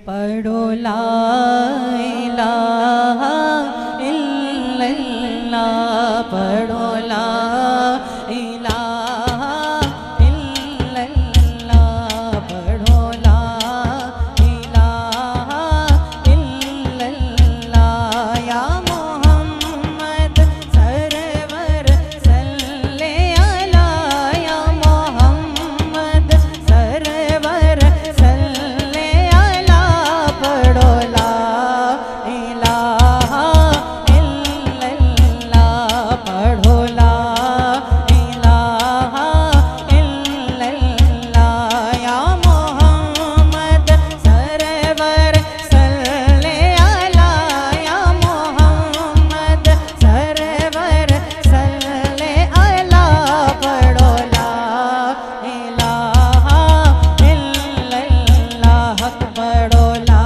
पढ़ो ला इलाहा इल्लल्लाह, पढ़ो ला इलाहा इल्लल्लाह, पढ़ो ला इलाहा इल्लल्लाह। या मोहम्मद सरवर सल्ले अला, या मोहम्मद सरवर सल्ले अला, पढ़ो ला इलाहा इल्लल्लाह, पढ़ो ला इलाहा इल्लल्लाह। या मोहम्मद सरवर सल्ले अला, या मोहम्मद सरवर सल्ले अला, पढ़ो ला इलाहा इल्लल्लाह, पढ़ो ला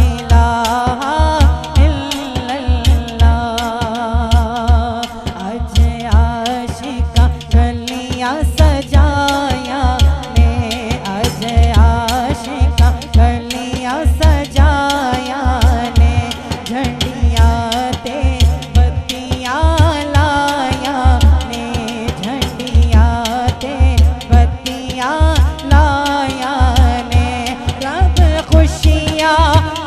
इलाहा इल्लल्लाह। आज आशिका गलियां सजाया ने, आज आशिका गलियां सजाया ने, झंडियां ते बत्तियां लाया ने, झंडियां ते बत्तियां लाया ने। रब खुशियां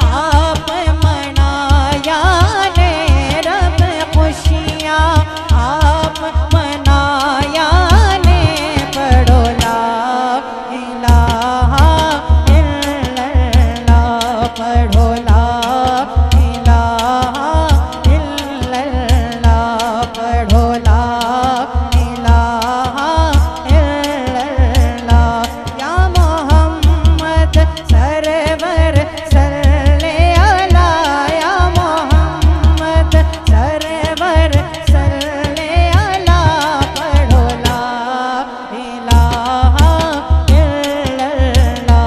आप मनाया ने, रब खुशियां आप मनाया ने, पढ़ो ला इलाहा इल्लल्लाह, पढ़ो ला इलाहा इल्लल्लाह, पढ़ो ला इलाहा इल्लल्लाह। या मोहम्मद सरवर सल्ले अला, या मोहम्मद सरवर सल्ले अला, पढ़ो ला इलाहा इल्लल्लाह,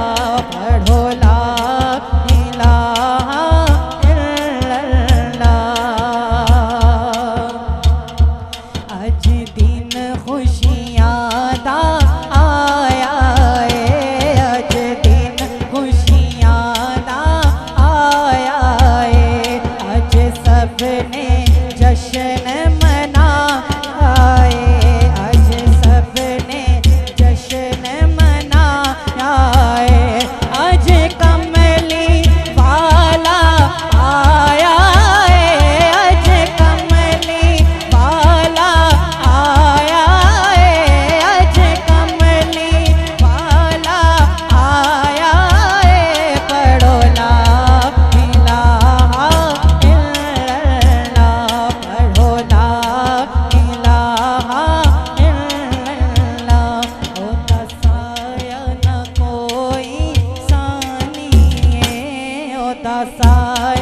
पढ़ो ला इलाहा इल्लल्लाह। आज दिन खुशियां दा आया है, आज दिन खुशियां दा आया है, आज सबने जश्न मनाया है, आज सबने जश्न मनाया है। आज कमली वाला आया है, आज कमली वाला आया है, आज कमली वाला आया है, पढ़ो ला इलाहा इल्लल्लाह, पढ़ो ला इलाहा इल्लल्लाह। होता साया न कोई सानी है, होता साया